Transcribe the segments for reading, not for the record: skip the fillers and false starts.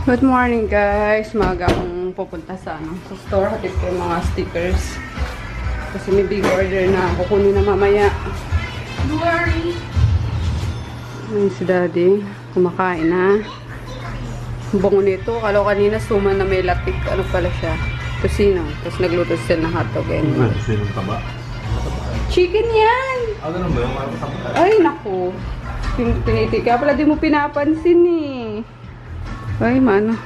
Good morning guys. Maaga akong pupunta sa store. Hatid ko yung mga stickers. Kasi may big order na kukunin na mamaya. Don't worry. Ayun si daddy. Kumakain na. Bango nito. Kala ko kanina suman na may latik. Ano pala siya? Tosino. Tapos nagluto sila ng hotdog. Sinong taba? Chicken yan! Ano naman yung Ay naku. Tinitik. Kaya pala di mo pinapansin eh. Ay, mano.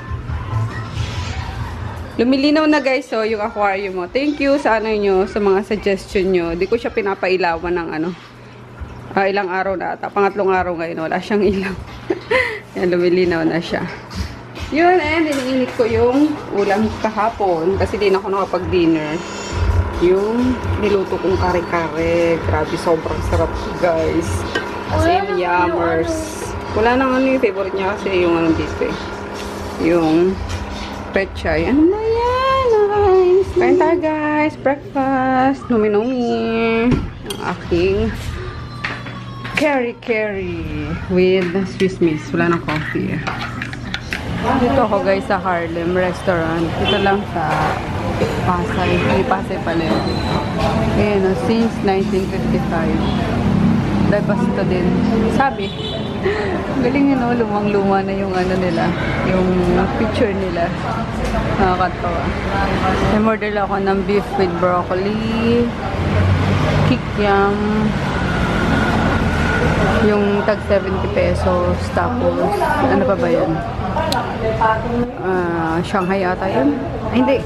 Lumilinaw na guys, so yung aquarium mo. Thank you sa ano nyo, sa mga suggestion nyo. Di ko siya pinapailawan ng ano. Ilang araw na ata. Pangatlong araw ngayon, wala siyang ilaw. Yan, lumilinaw na siya. Yun, and iniinit ko yung ulam kahapon. Kasi di na ako nakapag-dinner. Yung niluto kong kare-kare. Grabe, sobrang sarap guys. As in, yummers. Wala nang ano yung favorite niya kasi yung ano dito eh. Yung pechay. Ano na yan? Nice. Kain tayo guys. Breakfast. Numi-numi. Ang aking curry with Swiss miss. Wala nang coffee. Dito ako guys sa Harlem Restaurant. Dito lang sa Pasay. May Pasay pala yun. Ayan, since 1955. Deposito din. Sabi. Galing yun, no? Lumang-luma na yung ano nila. Yung picture nila. Nakakatawa. I-order lang ako ng beef with broccoli. Kikiam. Yung tag 70 pesos. Tapos, ano pa ba yun? Shanghai ata yun? Ay, hindi.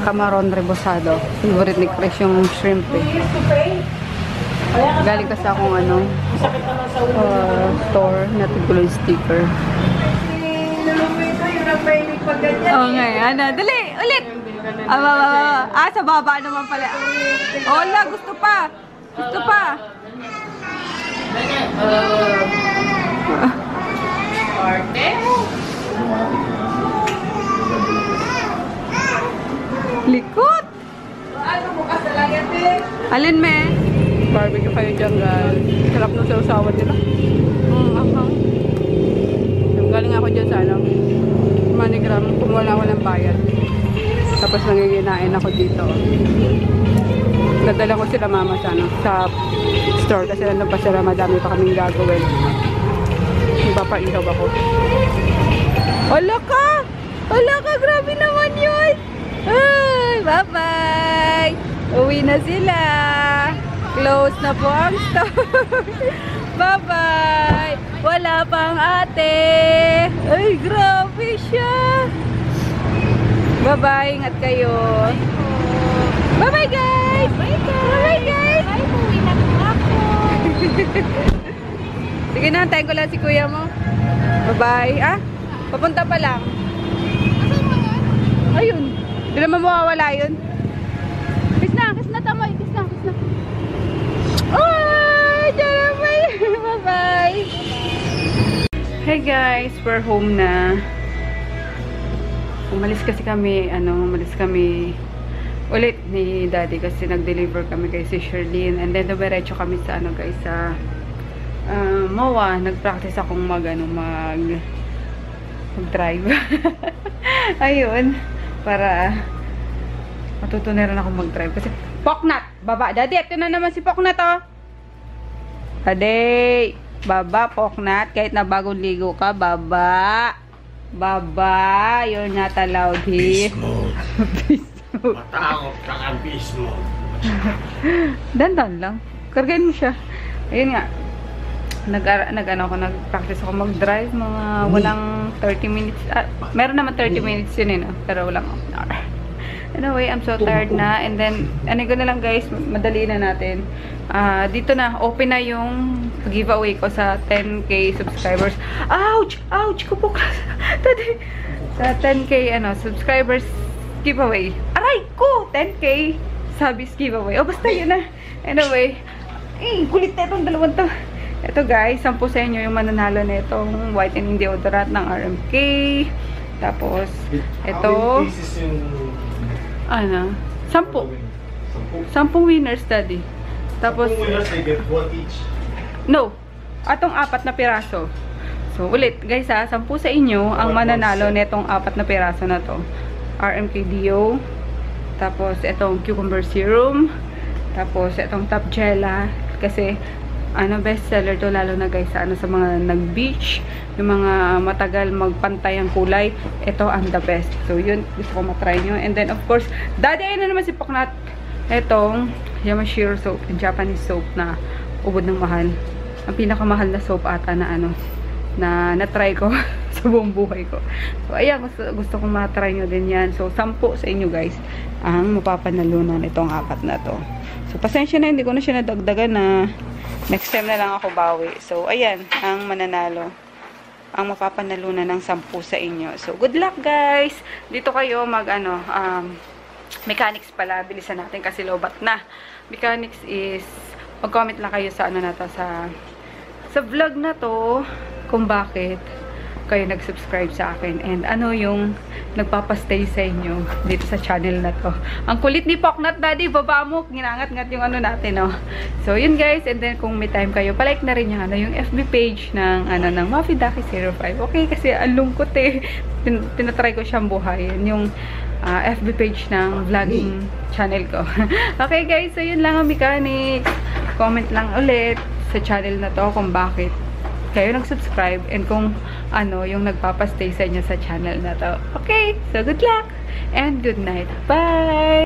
Camaron rebosado. Favorite ni Chris yung shrimp eh. Galing kasi akong ano, store na tigulo yung sticker. Oo nga eh. Ano? Dali! Ulit! Sa baba naman pala. Hola! Gusto pa! Gusto pa! Likot! Ano bukas na lang yan, Tim? Alin, me? Barbecue kayo dyan, guys. Sarap nung sausawan nila. Galing ako dyan sa ano, Manigram. Kumuha ako ng bayad. Tapos nangiginain ako dito. Nadala ko sila mama sa, ano, sa store kasi nandun pa sila, madami pa kaming gagawin. Ipapaihaw ako. Hala ka! Hala ka! Grabe naman yun! Ay! Bye-bye! Uwi na sila! Close na po ang store. Bye-bye. Wala pang ate. Ay, grabe siya. Bye-bye. Ingat kayo. Bye-bye, guys. Bye-bye, guys. Uwi na po ako. Sige na, antayin ko lang si kuya mo. Bye-bye. Ah, papunta pa lang. Ayun. Di naman mawawala yun. Kiss na, tamoy. Kiss na. Oh, bye-bye. Hey guys, we're home na. Umalis kami ulit ni daddy kasi nag-deliver kami kay si Sherlyn, and then dumiretso kami sa ano guys, sa MOA. Nag-practice akong mag-drive. Ayun, para matuto na rin ako mag-drive kasi Poknat! Baba! Daddy, ito na naman si Poknat, oh! Daddy! Baba, Poknat. Kahit na bagong ligo ka, baba! Baba! You're not allowed here. Beast mode. Beast mode. Matakot ka ka, beast mode. Dandan lang. Kargain mo siya. Ayun nga. Nag-practice ako mag-drive. Mga walang 30 minutes. Meron naman 30 minutes yun, no? Pero walang hour. Anyway, I'm so tired na. And then, ano ko na lang guys, madali na natin. Dito na, open na yung giveaway ko sa 10k subscribers. Ouch! Ouch! Kupok! Sa 10k subscribers giveaway. Aray ko! 10k subs giveaway. O, basta yun na. Anyway, kulit na itong dalawang to. Ito guys, 10 sa inyo yung mananalo na itong whitening deodorant ng RMK. Tapos, ito. Ano? 10 winners study. Tapos, 10 winners, they get 1 each. no. Atong 4 na piraso. So, ulit, guys ha, 10 sa inyo ang mananalo netong 4 na piraso na to. RMK Dio, tapos itong cucumber serum, tapos itong top gela, kasi bestseller to, lalo na guys sa mga nag-beach, yung mga matagal magpantay ang kulay, ito ang the best. So, yun, gusto ko matry nyo. And then, of course, daddy, ayun na naman si Paknat. Itong Yamashiro soap, Japanese soap na ubod ng mahal. Ang pinakamahal na soap ata na na na-try ko sa buong buhay ko. So, ayan, gusto kong matry nyo din yan. So, 10 sa inyo guys ang mapapanalunan itong 4 na to. So, pasensya na, hindi ko na siya nadagdagan na next time na lang ako bawi. So, ayan, ang mananalo. Ang mapapanalunan ng 10 sa inyo. So, good luck guys! Dito kayo mechanics pala, bilisan natin kasi lobat na. Mechanics is, mag-comment lang kayo sa na to, sa vlog na to, kung bakit kayo nag-subscribe sa akin and ano yung nagpapastay sa inyo dito sa channel na to. Ang kulit ni Paknat, daddy, baba mo, ginangat-ngat yung natin, no. So, yun guys, and then kung may time kayo, palike na rin yung FB page ng ng Mafidaki 05. Okay, kasi ang lungkot tinatry ko siyang buhayin yung FB page ng vlogging channel ko. Okay guys, so yun lang ang mechanics. Comment lang ulit sa channel na to kung bakit kayo nag-subscribe and kung yung nagpapastay sa inyo sa channel na to. Okay, so good luck and good night. Bye!